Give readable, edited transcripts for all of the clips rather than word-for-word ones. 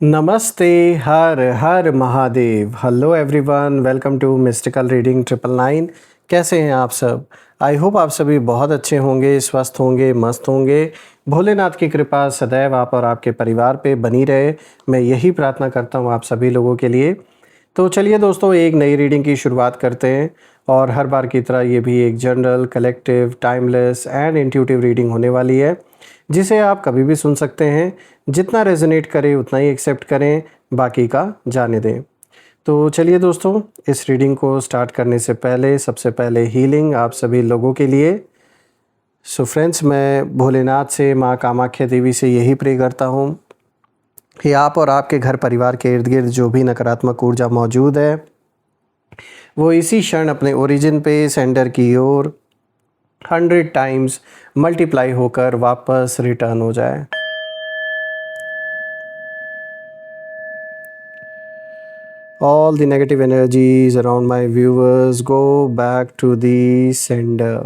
नमस्ते, हर हर Mahadev. Hello everyone, welcome to mystical reading 999। कैसे हैं आप सब? आई होप आप सभी बहुत अच्छे होंगे, स्वस्थ होंगे, मस्त होंगे। भोलेनाथ की कृपा सदैव आप और आपके परिवार पे बनी रहे, मैं यही प्रार्थना करता हूँ आप सभी लोगों के लिए। तो चलिए दोस्तों, एक नई रीडिंग की शुरुआत करते हैं और हर बार की तरह ये भी एक general, collective, timeless and intuitive reading होने वाली है, जिसे आप कभी भी सुन सकते हैं। जितना रेजोनेट करे उतना ही एक्सेप्ट करें, बाकी का जाने दें। तो चलिए दोस्तों, इस रीडिंग को स्टार्ट करने से पहले सबसे पहले हीलिंग आप सभी लोगों के लिए। सो फ्रेंड्स, मैं भोलेनाथ से, माँ कामाख्या देवी से यही प्रे करता हूँ कि आप और आपके घर परिवार के इर्द गिर्द जो भी नकारात्मक ऊर्जा मौजूद है, वो इसी क्षण अपने ओरिजिन पे सेंटर की ओर 100 टाइम्स मल्टीप्लाई होकर वापस रिटर्न हो जाए। All the negative energies around my viewers go back to the sender.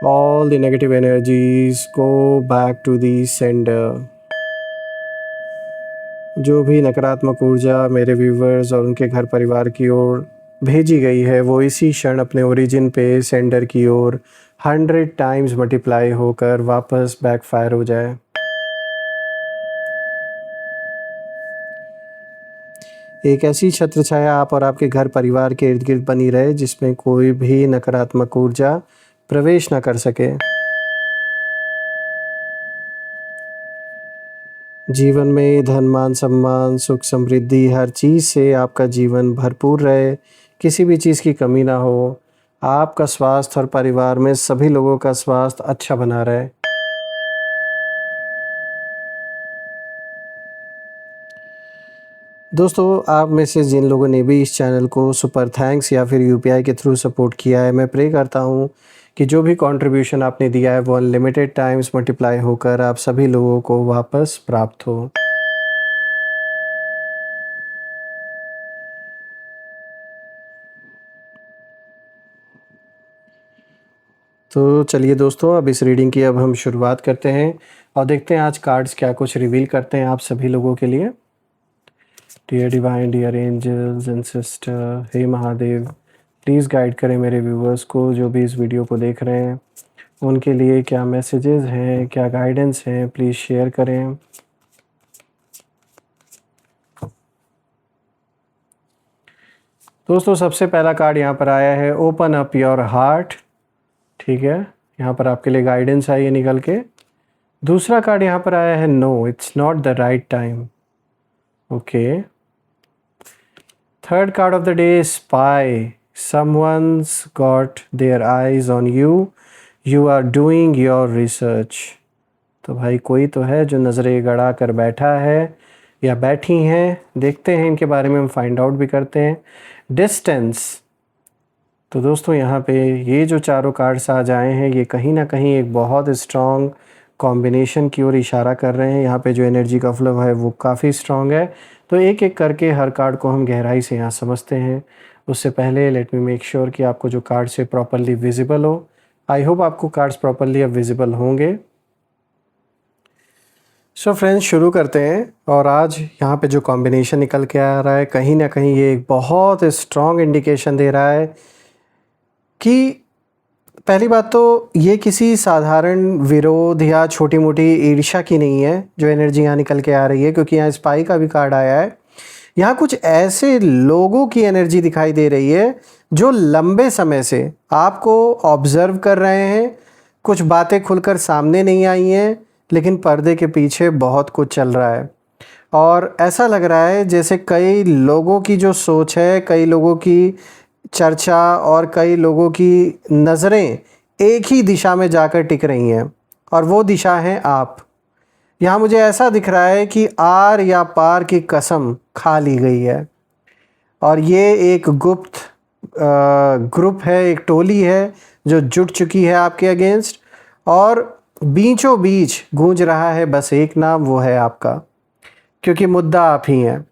All the negative energies go back to the sender. जो भी नकारात्मक ऊर्जा मेरे व्यूवर्स और उनके घर परिवार की ओर भेजी गई है, वो इसी क्षण अपने ओरिजिन पे सेंडर की ओर 100 टाइम्स मल्टीप्लाई होकर वापस बैकफायर हो जाए। एक ऐसी छत्र छाया आप और आपके घर परिवार के इर्द गिर्द बनी रहे, जिसमें कोई भी नकारात्मक ऊर्जा प्रवेश न कर सके। जीवन में धन, मान, सम्मान, सुख, समृद्धि, हर चीज़ से आपका जीवन भरपूर रहे, किसी भी चीज़ की कमी ना हो। आपका स्वास्थ्य और परिवार में सभी लोगों का स्वास्थ्य अच्छा बना रहे। दोस्तों, आप में से जिन लोगों ने भी इस चैनल को सुपर थैंक्स या फिर यूपीआई के थ्रू सपोर्ट किया है, मैं प्रे करता हूँ कि जो भी कंट्रीब्यूशन आपने दिया है वो अनलिमिटेड टाइम्स मल्टीप्लाई होकर आप सभी लोगों को वापस प्राप्त हो। तो चलिए दोस्तों, अब इस रीडिंग की अब हम शुरुआत करते हैं और देखते हैं आज कार्ड्स क्या कुछ रिवील करते हैं आप सभी लोगों के लिए। Dear divine, dear angels and sister, हे महादेव, प्लीज़ गाइड करें मेरे व्यूवर्स को, जो भी इस वीडियो को देख रहे हैं उनके लिए क्या मैसेजेस हैं, क्या गाइडेंस हैं, प्लीज़ शेयर करें। दोस्तों, सबसे पहला कार्ड यहाँ पर आया है ओपन अप योर हार्ट। ठीक है, यहाँ पर आपके लिए गाइडेंस आई है निकल के। दूसरा कार्ड यहाँ पर आया है no, it's not the right time. Okay. Third card of the day, spy, someone's got their eyes on you, you are doing your research। तो भाई कोई तो है जो नज़रें गड़ा कर बैठा है या बैठी हैं। देखते हैं इनके बारे में, हम फाइंड आउट भी करते हैं। डिस्टेंस। तो दोस्तों, यहाँ पे ये जो चारों कार्ड्स आज आए हैं, ये कहीं ना कहीं एक बहुत स्ट्रॉन्ग कॉम्बिनेशन की ओर इशारा कर रहे हैं। यहाँ पे जो एनर्जी का फ्लो है वो काफ़ी स्ट्रॉन्ग है। तो एक एक करके हर कार्ड को हम गहराई से यहाँ समझते हैं। उससे पहले लेट मी मेक श्योर कि आपको जो कार्ड्स है प्रॉपरली विजिबल हो। आई होप आपको कार्ड्स प्रॉपरली अब विजिबल होंगे। सो फ्रेंड्स, शुरू करते हैं। और आज यहाँ पे जो कॉम्बिनेशन निकल के आ रहा है, कहीं ना कहीं ये एक बहुत स्ट्रॉन्ग इंडिकेशन दे रहा है कि पहली बात तो ये किसी साधारण विरोध या छोटी मोटी ईर्ष्या की नहीं है जो एनर्जी यहाँ निकल के आ रही है, क्योंकि यहाँ स्पाई का भी कार्ड आया है। यहाँ कुछ ऐसे लोगों की एनर्जी दिखाई दे रही है जो लंबे समय से आपको ऑब्जर्व कर रहे हैं। कुछ बातें खुलकर सामने नहीं आई हैं, लेकिन पर्दे के पीछे बहुत कुछ चल रहा है। और ऐसा लग रहा है जैसे कई लोगों की जो सोच है, कई लोगों की चर्चा और कई लोगों की नज़रें एक ही दिशा में जाकर टिक रही हैं, और वो दिशा है आप। यहाँ मुझे ऐसा दिख रहा है कि आर या पार की कसम खा ली गई है, और ये एक गुप्त ग्रुप है, एक टोली है जो जुट चुकी है आपके अगेंस्ट, और बीचों बीच गूंज रहा है बस एक नाम, वो है आपका। क्योंकि मुद्दा आप ही हैं।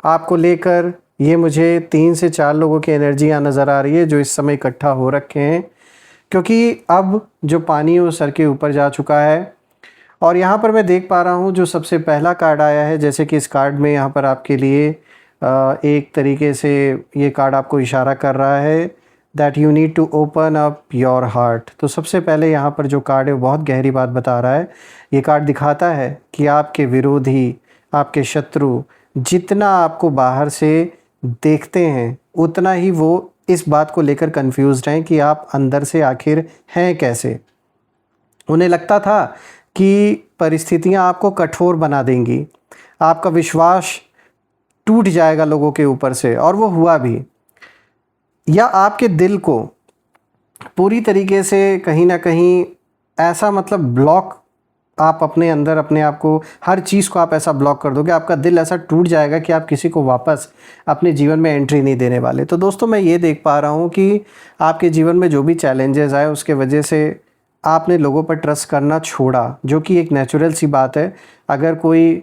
आपको लेकर ये मुझे 3 से 4 लोगों की एनर्जी यहाँ नज़र आ रही है जो इस समय इकट्ठा हो रखे हैं, क्योंकि अब जो पानी वो सर के ऊपर जा चुका है और यहाँ पर मैं देख पा रहा हूँ जो सबसे पहला कार्ड आया है, जैसे कि इस कार्ड में यहाँ पर आपके लिए एक तरीके से ये कार्ड आपको इशारा कर रहा है that you need to open up your heart. तो सबसे पहले यहाँ पर जो कार्ड है वो बहुत गहरी बात बता रहा है। ये कार्ड दिखाता है कि आपके विरोधी, आपके शत्रु जितना आपको बाहर से देखते हैं उतना ही वो इस बात को लेकर कंफ्यूज्ड हैं कि आप अंदर से आखिर हैं कैसे। उन्हें लगता था कि परिस्थितियां आपको कठोर बना देंगी, आपका विश्वास टूट जाएगा लोगों के ऊपर से, और वो हुआ भी। या आपके दिल को पूरी तरीके से कहीं ना कहीं ऐसा मतलब ब्लॉक आप अपने अंदर अपने आप को, हर चीज़ को आप ऐसा ब्लॉक कर दोगे, आपका दिल ऐसा टूट जाएगा कि आप किसी को वापस अपने जीवन में एंट्री नहीं देने वाले। तो दोस्तों मैं ये देख पा रहा हूँ कि आपके जीवन में जो भी चैलेंजेस आए उसके वजह से आपने लोगों पर ट्रस्ट करना छोड़ा, जो कि एक नेचुरल सी बात है। अगर कोई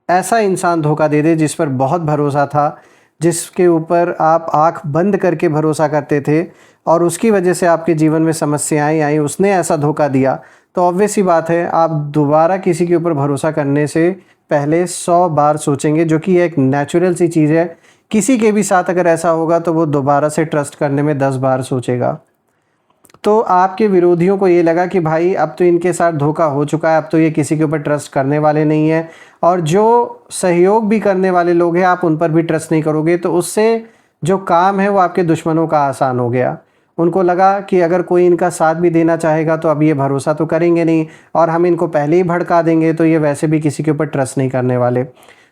ऐसा इंसान धोखा दे दे जिस पर बहुत भरोसा था, जिसके ऊपर आप आंख बंद करके भरोसा करते थे और उसकी वजह से आपके जीवन में समस्याएं आई, उसने ऐसा धोखा दिया, तो ऑब्वियस सी बात है आप दोबारा किसी के ऊपर भरोसा करने से पहले 100 बार सोचेंगे, जो कि एक नेचुरल सी चीज़ है। किसी के भी साथ अगर ऐसा होगा तो वो दोबारा से ट्रस्ट करने में 10 बार सोचेगा। तो आपके विरोधियों को ये लगा कि भाई अब तो इनके साथ धोखा हो चुका है, अब तो ये किसी के ऊपर ट्रस्ट करने वाले नहीं है, और जो सहयोग भी करने वाले लोग हैं आप उन पर भी ट्रस्ट नहीं करोगे। तो उससे जो काम है वो आपके दुश्मनों का आसान हो गया। उनको लगा कि अगर कोई इनका साथ भी देना चाहेगा तो अब ये भरोसा तो करेंगे नहीं, और हम इनको पहले ही भड़का देंगे तो ये वैसे भी किसी के ऊपर ट्रस्ट नहीं करने वाले।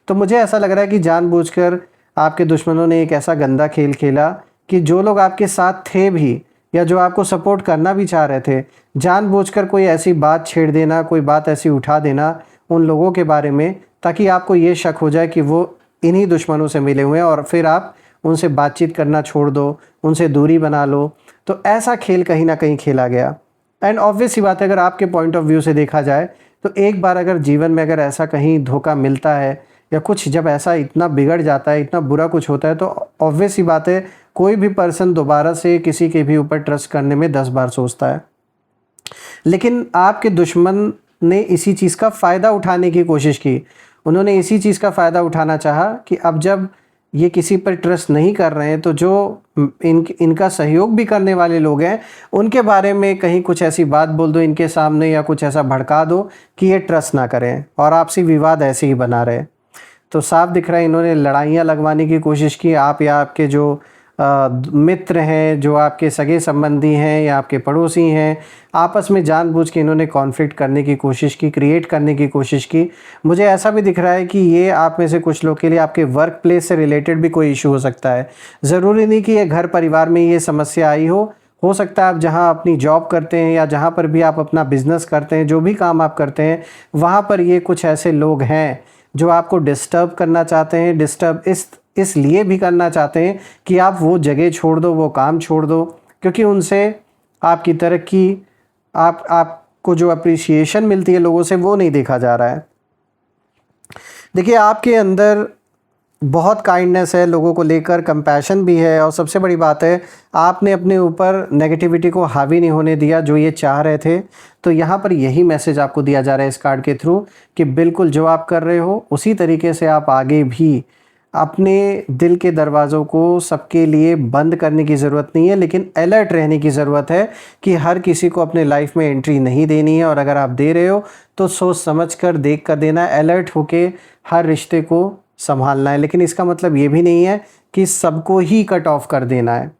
तो मुझे ऐसा लग रहा है कि जानबूझकर आपके दुश्मनों ने एक ऐसा गंदा खेल खेला कि जो लोग आपके साथ थे भी या जो आपको सपोर्ट करना भी चाह रहे थे, जानबूझकर कोई ऐसी बात छेड़ देना, कोई बात ऐसी उठा देना उन लोगों के बारे में, ताकि आपको ये शक हो जाए कि वो इन्हीं दुश्मनों से मिले हुए हैं और फिर आप उनसे बातचीत करना छोड़ दो, उनसे दूरी बना लो। तो ऐसा खेल कहीं ना कहीं खेला गया। एंड ऑब्वियस सी बात है, अगर आपके पॉइंट ऑफ व्यू से देखा जाए तो एक बार अगर जीवन में अगर ऐसा कहीं धोखा मिलता है या कुछ जब ऐसा इतना बिगड़ जाता है, इतना बुरा कुछ होता है, तो ऑब्वियस सी बात है कोई भी पर्सन दोबारा से किसी के भी ऊपर ट्रस्ट करने में 10 बार सोचता है। लेकिन आपके दुश्मन ने इसी चीज़ का फ़ायदा उठाने की कोशिश की। उन्होंने इसी चीज़ का फ़ायदा उठाना चाहा कि अब जब ये किसी पर ट्रस्ट नहीं कर रहे हैं तो जो इनका सहयोग भी करने वाले लोग हैं उनके बारे में कहीं कुछ ऐसी बात बोल दो इनके सामने, या कुछ ऐसा भड़का दो कि ये ट्रस्ट ना करें और आपसी विवाद ऐसे ही बना रहे। तो साफ दिख रहा है इन्होंने लड़ाइयाँ लगवाने की कोशिश की। आप या आपके जो मित्र हैं, जो आपके सगे संबंधी हैं या आपके पड़ोसी हैं, आपस में जानबूझ के इन्होंने कॉन्फ्लिक्ट करने की कोशिश की, क्रिएट करने की कोशिश की। मुझे ऐसा भी दिख रहा है कि ये आप में से कुछ लोग के लिए आपके वर्क प्लेस से रिलेटेड भी कोई इशू हो सकता है। ज़रूरी नहीं कि ये घर परिवार में ये समस्या आई हो सकता है आप जहाँ अपनी जॉब करते हैं या जहाँ पर भी आप अपना बिजनेस करते हैं, जो भी काम आप करते हैं, वहाँ पर ये कुछ ऐसे लोग हैं जो आपको डिस्टर्ब करना चाहते हैं। डिस्टर्ब इसलिए भी करना चाहते हैं कि आप वो जगह छोड़ दो, वो काम छोड़ दो, क्योंकि उनसे आपकी तरक्की, आपको जो अप्रिसिएशन मिलती है लोगों से, वो नहीं देखा जा रहा है। देखिए आपके अंदर बहुत काइंडनेस है, लोगों को लेकर कंपैशन भी है, और सबसे बड़ी बात है आपने अपने ऊपर नेगेटिविटी को हावी नहीं होने दिया जो ये चाह रहे थे। तो यहाँ पर यही मैसेज आपको दिया जा रहा है इस कार्ड के थ्रू कि बिल्कुल जो आप कर रहे हो उसी तरीके से आप आगे भी अपने दिल के दरवाज़ों को सबके लिए बंद करने की ज़रूरत नहीं है, लेकिन अलर्ट रहने की ज़रूरत है कि हर किसी को अपने लाइफ में एंट्री नहीं देनी है, और अगर आप दे रहे हो तो सोच समझ कर देख कर देना है, अलर्ट होके हर रिश्ते को संभालना है। लेकिन इसका मतलब ये भी नहीं है कि सबको ही कट ऑफ कर देना है,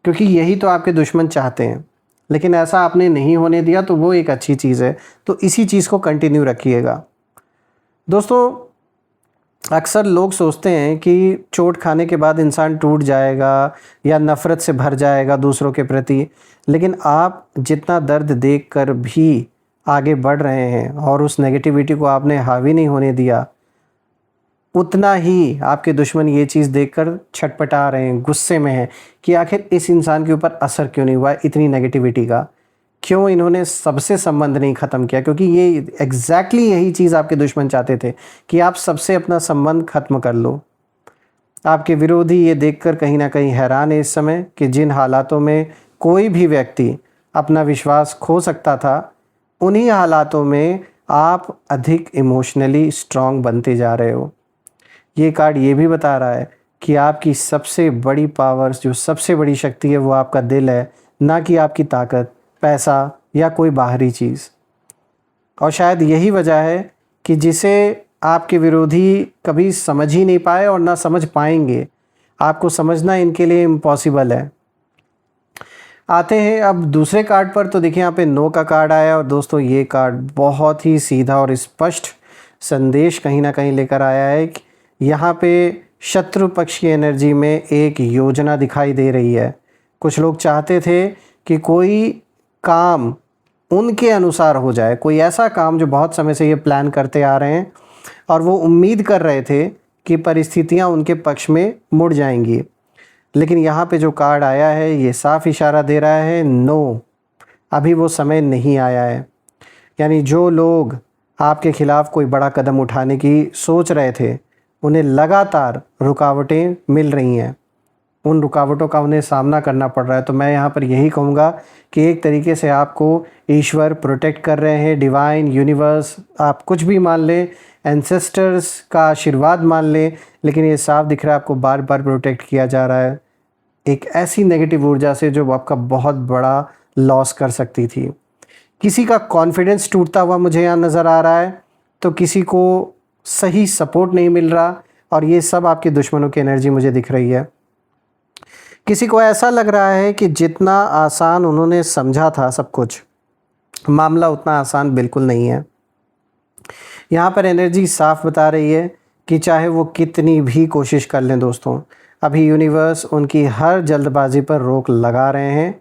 क्योंकि यही तो आपके दुश्मन चाहते हैं। लेकिन ऐसा आपने नहीं होने दिया तो वो एक अच्छी चीज़ है। तो इसी चीज़ को कंटिन्यू रखिएगा। दोस्तों अक्सर लोग सोचते हैं कि चोट खाने के बाद इंसान टूट जाएगा या नफ़रत से भर जाएगा दूसरों के प्रति, लेकिन आप जितना दर्द देखकर भी आगे बढ़ रहे हैं और उस नेगेटिविटी को आपने हावी नहीं होने दिया, उतना ही आपके दुश्मन ये चीज़ देखकर छटपटा रहे हैं, गुस्से में हैं कि आखिर इस इंसान के ऊपर असर क्यों नहीं हुआ इतनी नेगेटिविटी का, क्यों इन्होंने सबसे संबंध नहीं ख़त्म किया। क्योंकि ये एग्जैक्टली यही चीज़ आपके दुश्मन चाहते थे कि आप सबसे अपना संबंध ख़त्म कर लो। आपके विरोधी ये देखकर कहीं ना कहीं हैरान है इस समय कि जिन हालातों में कोई भी व्यक्ति अपना विश्वास खो सकता था, उन्हीं हालातों में आप अधिक इमोशनली स्ट्रांग बनते जा रहे हो। ये कार्ड ये भी बता रहा है कि आपकी सबसे बड़ी पावर्स, जो सबसे बड़ी शक्ति है, वो आपका दिल है, ना कि आपकी ताकत, पैसा या कोई बाहरी चीज़। और शायद यही वजह है कि जिसे आपके विरोधी कभी समझ ही नहीं पाए और ना समझ पाएंगे, आपको समझना इनके लिए इम्पॉसिबल है। आते हैं अब दूसरे कार्ड पर। तो देखिए यहाँ पे नो का कार्ड आया और दोस्तों ये कार्ड बहुत ही सीधा और स्पष्ट संदेश कहीं ना कहीं लेकर आया है कि यहाँ पे शत्रु पक्ष की एनर्जी में एक योजना दिखाई दे रही है। कुछ लोग चाहते थे कि कोई काम उनके अनुसार हो जाए, कोई ऐसा काम जो बहुत समय से ये प्लान करते आ रहे हैं और वो उम्मीद कर रहे थे कि परिस्थितियाँ उनके पक्ष में मुड़ जाएंगी। लेकिन यहाँ पे जो कार्ड आया है ये साफ इशारा दे रहा है नो, अभी वो समय नहीं आया है। यानी जो लोग आपके ख़िलाफ़ कोई बड़ा कदम उठाने की सोच रहे थे, उन्हें लगातार रुकावटें मिल रही हैं, उन रुकावटों का उन्हें सामना करना पड़ रहा है। तो मैं यहाँ पर यही कहूँगा कि एक तरीके से आपको ईश्वर प्रोटेक्ट कर रहे हैं, डिवाइन, यूनिवर्स, आप कुछ भी मान लें, एंसेस्टर्स का आशीर्वाद मान लें, लेकिन ये साफ दिख रहा है आपको बार बार प्रोटेक्ट किया जा रहा है एक ऐसी नेगेटिव ऊर्जा से जो आपका बहुत बड़ा लॉस कर सकती थी। किसी का कॉन्फिडेंस टूटता हुआ मुझे यहाँ नज़र आ रहा है, तो किसी को सही सपोर्ट नहीं मिल रहा, और ये सब आपके दुश्मनों की एनर्जी मुझे दिख रही है। किसी को ऐसा लग रहा है कि जितना आसान उन्होंने समझा था सब कुछ, मामला उतना आसान बिल्कुल नहीं है। यहाँ पर एनर्जी साफ बता रही है कि चाहे वो कितनी भी कोशिश कर लें दोस्तों, अभी यूनिवर्स उनकी हर जल्दबाजी पर रोक लगा रहे हैं।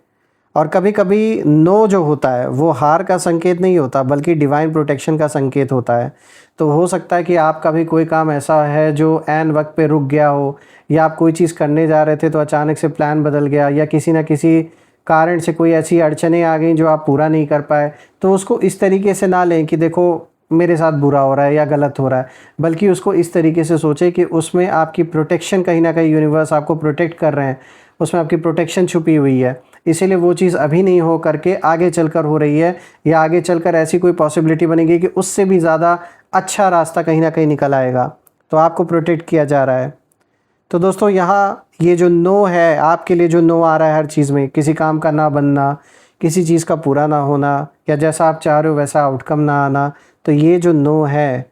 और कभी कभी नो जो होता है वो हार का संकेत नहीं होता, बल्कि डिवाइन प्रोटेक्शन का संकेत होता है। तो हो सकता है कि आपका भी कोई काम ऐसा है जो ऐन वक्त पे रुक गया हो, या आप कोई चीज़ करने जा रहे थे तो अचानक से प्लान बदल गया, या किसी न किसी कारण से कोई ऐसी अड़चनें आ गई जो आप पूरा नहीं कर पाए। तो उसको इस तरीके से ना लें कि देखो मेरे साथ बुरा हो रहा है या गलत हो रहा है, बल्कि उसको इस तरीके से सोचें कि उसमें आपकी प्रोटेक्शन, कहीं ना कहीं यूनिवर्स आपको प्रोटेक्ट कर रहे हैं, उसमें आपकी प्रोटेक्शन छुपी हुई है। इसीलिए वो चीज़ अभी नहीं हो करके आगे चलकर हो रही है, या आगे चलकर ऐसी कोई पॉसिबिलिटी बनेगी कि उससे भी ज़्यादा अच्छा रास्ता कहीं ना कहीं निकल आएगा। तो आपको प्रोटेक्ट किया जा रहा है। तो दोस्तों यहाँ ये जो नो है आपके लिए, जो नो आ रहा है हर चीज़ में, किसी काम का ना बनना, किसी चीज़ का पूरा ना होना, या जैसा आप चाह रहे हो वैसा आउटकम ना आना, तो ये जो नो है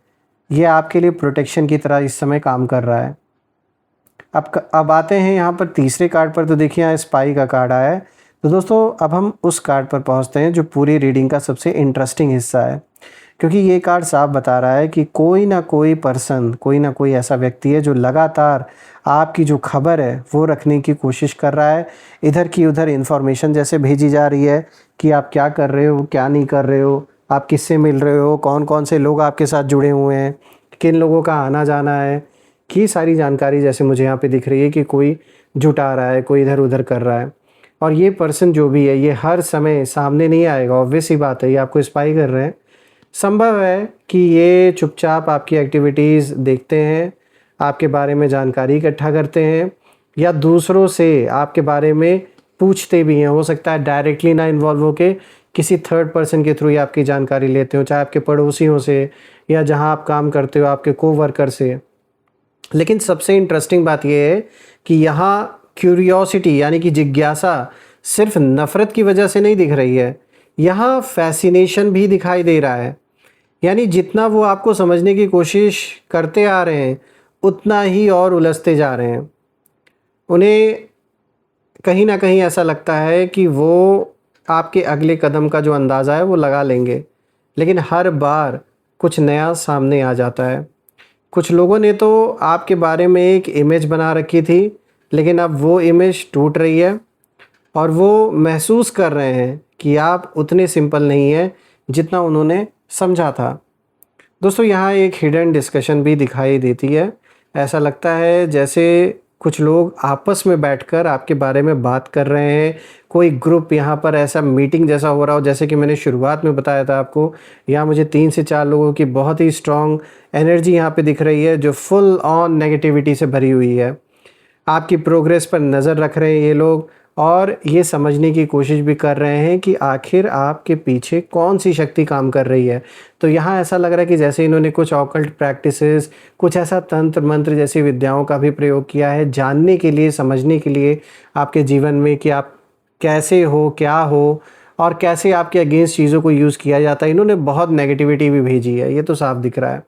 ये आपके लिए प्रोटेक्शन की तरह इस समय काम कर रहा है। अब आते हैं यहाँ पर तीसरे कार्ड पर। तो देखिए यहाँ स्पाई का कार्ड आया है। तो दोस्तों अब हम उस कार्ड पर पहुँचते हैं जो पूरी रीडिंग का सबसे इंटरेस्टिंग हिस्सा है, क्योंकि ये कार्ड साफ बता रहा है कि कोई ना कोई पर्सन, कोई ना कोई ऐसा व्यक्ति है जो लगातार आपकी जो खबर है वो रखने की कोशिश कर रहा है। इधर की उधर इन्फॉर्मेशन जैसे भेजी जा रही है कि आप क्या कर रहे हो, क्या नहीं कर रहे हो, आप किससे मिल रहे हो, कौन कौन से लोग आपके साथ जुड़े हुए हैं, किन लोगों का आना जाना है, की सारी जानकारी जैसे मुझे यहाँ पे दिख रही है कि कोई जुटा रहा है, कोई इधर उधर कर रहा है। और ये पर्सन जो भी है ये हर समय सामने नहीं आएगा, ऑब्वियस ही बात है, ये आपको स्पाई कर रहे हैं। संभव है कि ये चुपचाप आपकी एक्टिविटीज़ देखते हैं, आपके बारे में जानकारी इकट्ठा करते हैं, या दूसरों से आपके बारे में पूछते भी हैं। हो सकता है डायरेक्टली ना इन्वॉल्व होके किसी थर्ड पर्सन के थ्रू ही आपकी जानकारी लेते हो, चाहे आपके पड़ोसियों से, या जहां आप काम करते हो आपके कोवर्कर से। लेकिन सबसे इंटरेस्टिंग बात यह है कि यहाँ क्यूरियोसिटी यानी कि जिज्ञासा सिर्फ नफ़रत की वजह से नहीं दिख रही है, यहाँ फैसिनेशन भी दिखाई दे रहा है। यानी जितना वो आपको समझने की कोशिश करते आ रहे हैं उतना ही और उलझते जा रहे हैं। उन्हें कहीं ना कहीं ऐसा लगता है कि वो आपके अगले कदम का जो अंदाज़ा है वो लगा लेंगे, लेकिन हर बार कुछ नया सामने आ जाता है। कुछ लोगों ने तो आपके बारे में एक इमेज बना रखी थी, लेकिन अब वो इमेज टूट रही है और वो महसूस कर रहे हैं कि आप उतने सिंपल नहीं हैं जितना उन्होंने समझा था। दोस्तों यहाँ एक हिडन डिस्कशन भी दिखाई देती है। ऐसा लगता है जैसे कुछ लोग आपस में बैठकर आपके बारे में बात कर रहे हैं। कोई ग्रुप यहाँ पर ऐसा मीटिंग जैसा हो रहा हो, जैसे कि मैंने शुरुआत में बताया था आपको। यहाँ मुझे 3 से 4 लोगों की बहुत ही स्ट्रॉन्ग एनर्जी यहाँ पे दिख रही है जो फुल ऑन नेगेटिविटी से भरी हुई है। आपकी प्रोग्रेस पर नज़र रख रहे हैं ये लोग, और ये समझने की कोशिश भी कर रहे हैं कि आखिर आपके पीछे कौन सी शक्ति काम कर रही है। तो यहाँ ऐसा लग रहा है कि जैसे इन्होंने कुछ ऑकल्ट प्रैक्टिसेस, कुछ ऐसा तंत्र मंत्र जैसी विद्याओं का भी प्रयोग किया है जानने के लिए, समझने के लिए आपके जीवन में कि आप कैसे हो, क्या हो और कैसे आपके अगेंस्ट चीज़ों को यूज़ किया जाता है। इन्होंने बहुत नेगेटिविटी भी भेजी है, ये तो साफ दिख रहा है।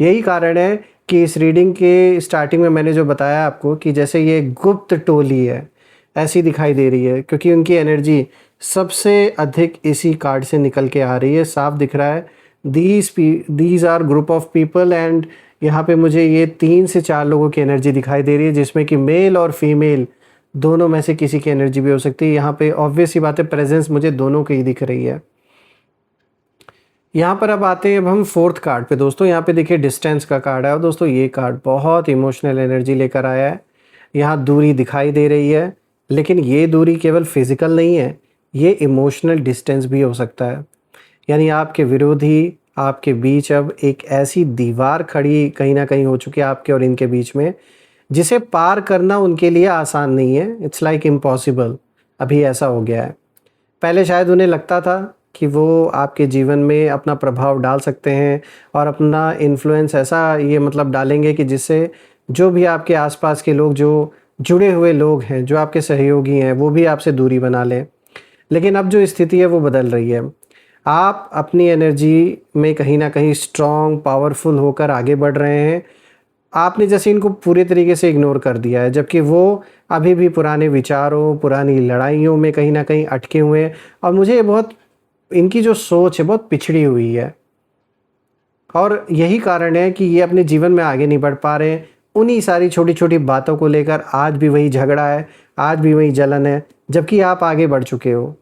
यही कारण है कि इस रीडिंग के स्टार्टिंग में मैंने जो बताया आपको कि जैसे ये गुप्त टोली है ऐसी दिखाई दे रही है, क्योंकि उनकी एनर्जी सबसे अधिक इसी कार्ड से निकल के आ रही है। साफ दिख रहा है these are group of people and यहाँ पे मुझे ये 3 से 4 लोगों की एनर्जी दिखाई दे रही है, जिसमें कि मेल और फीमेल दोनों में से किसी की एनर्जी भी हो सकती है। यहाँ पे ऑब्वियस ही बात है, प्रेजेंस मुझे दोनों की ही दिख रही है। यहाँ पर अब आते हैं अब हम 4th कार्ड पे। दोस्तों यहाँ पे देखिए डिस्टेंस का कार्ड है और दोस्तों ये कार्ड बहुत इमोशनल एनर्जी लेकर आया है। यहाँ दूरी दिखाई दे रही है, लेकिन ये दूरी केवल फिजिकल नहीं है, ये इमोशनल डिस्टेंस भी हो सकता है। यानी आपके विरोधी आपके बीच अब एक ऐसी दीवार खड़ी कहीं ना कहीं हो चुकी है आपके और इनके बीच में, जिसे पार करना उनके लिए आसान नहीं है। It's like impossible. अभी ऐसा हो गया है। पहले शायद उन्हें लगता था कि वो आपके जीवन में अपना प्रभाव डाल सकते हैं और अपना इन्फ्लुएंस ऐसा ये मतलब डालेंगे कि जिससे जो भी आपके आसपास के लोग, जो जुड़े हुए लोग हैं, जो आपके सहयोगी हैं, वो भी आपसे दूरी बना लें। लेकिन अब जो स्थिति है वो बदल रही है। आप अपनी एनर्जी में कहीं ना कहीं स्ट्रॉन्ग, पावरफुल होकर आगे बढ़ रहे हैं। आपने जैसे इनको पूरे तरीके से इग्नोर कर दिया है, जबकि वो अभी भी पुराने विचारों, पुरानी लड़ाइयों में कहीं ना कहीं अटके हुए हैं। और मुझे ये बहुत, इनकी जो सोच है बहुत पिछड़ी हुई है और यही कारण है कि ये अपने जीवन में आगे नहीं बढ़ पा रहे हैं। उन्हीं सारी छोटी छोटी बातों को लेकर आज भी वही झगड़ा है, आज भी वही जलन है, जबकि आप आगे बढ़ चुके हो।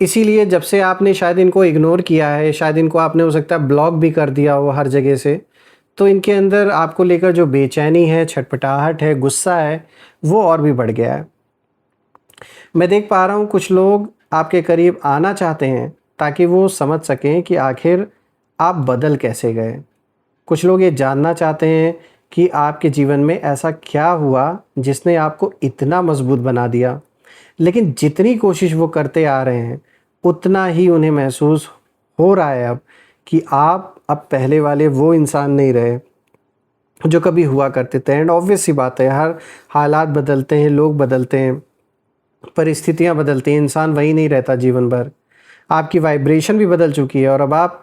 इसीलिए जब से आपने शायद इनको इग्नोर किया है, शायद इनको आपने हो सकता है ब्लॉक भी कर दिया हो हर जगह से, तो इनके अंदर आपको लेकर जो बेचैनी है, छटपटाहट है, गुस्सा है, वो और भी बढ़ गया है। मैं देख पा रहा हूँ कुछ लोग आपके करीब आना चाहते हैं ताकि वो समझ सकें कि आखिर आप बदल कैसे गए। कुछ लोग ये जानना चाहते हैं कि आपके जीवन में ऐसा क्या हुआ जिसने आपको इतना मजबूत बना दिया। लेकिन जितनी कोशिश वो करते आ रहे हैं, उतना ही उन्हें महसूस हो रहा है अब कि आप अब पहले वाले वो इंसान नहीं रहे जो कभी हुआ करते थे। एंड ऑब्वियस सी बात है, हर हालात बदलते हैं, लोग बदलते हैं, परिस्थितियां बदलती हैं, इंसान वही नहीं रहता जीवन भर। आपकी वाइब्रेशन भी बदल चुकी है और अब आप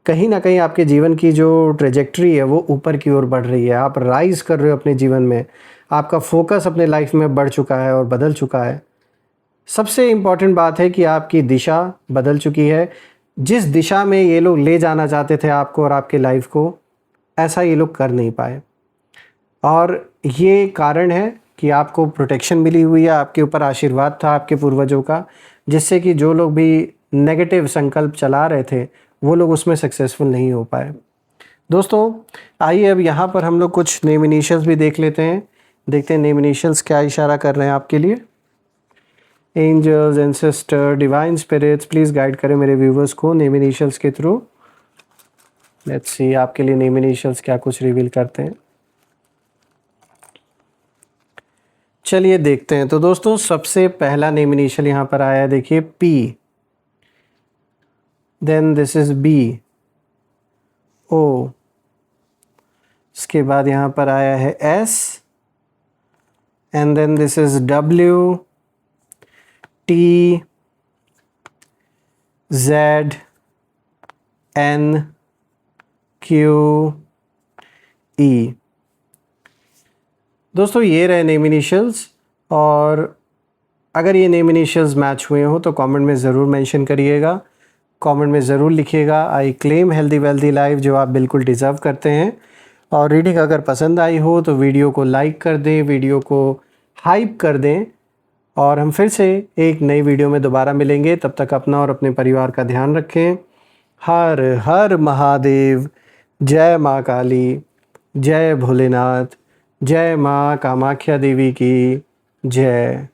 कहीं ना कहीं आपके जीवन की जो ट्रेजेक्ट्री है वो ऊपर की ओर बढ़ रही है। आप राइज कर रहे हो अपने जीवन में, आपका फोकस अपने लाइफ में बढ़ चुका है और बदल चुका है। सबसे इम्पॉर्टेंट बात है कि आपकी दिशा बदल चुकी है। जिस दिशा में ये लोग ले जाना चाहते थे आपको और आपके लाइफ को, ऐसा ये लोग कर नहीं पाए। और ये कारण है कि आपको प्रोटेक्शन मिली हुई है, आपके ऊपर आशीर्वाद था आपके पूर्वजों का, जिससे कि जो लोग भी नेगेटिव संकल्प चला रहे थे वो लोग उसमें सक्सेसफुल नहीं हो पाए। दोस्तों आइए अब यहाँ पर हम लोग कुछ नेम इनिशियल्स भी देख लेते हैं। देखते हैं नेम इनिशियल्स क्या इशारा कर रहे हैं आपके लिए। Angels, ancestor, divine spirits, please guide करें मेरे व्यूवर्स को नेम इनिशियल्स के थ्रू। लेट्स सी आपके लिए नेम इनिशियल्स क्या कुछ रिवील करते हैं। चलिए देखते हैं। तो दोस्तों सबसे पहला नेम इनिशियल यहाँ पर आया है, देखिए P, then this is B, O, इसके बाद यहाँ पर आया है S, and then this is W, T, Z, N, Q, E। दोस्तों ये रहे नेम इनिशियल्स, और अगर ये नेम इनिशियल्स मैच हुए हो तो कमेंट में ज़रूर मेंशन करिएगा। कमेंट में ज़रूर लिखिएगा I claim healthy wealthy life, जो आप बिल्कुल डिज़र्व करते हैं। और रीडिंग अगर पसंद आई हो तो वीडियो को लाइक कर दें, वीडियो को हाइप कर दें, और हम फिर से एक नई वीडियो में दोबारा मिलेंगे। तब तक अपना और अपने परिवार का ध्यान रखें। हर हर महादेव। जय माँ काली, जय भोलेनाथ, जय माँ कामाख्या देवी की जय।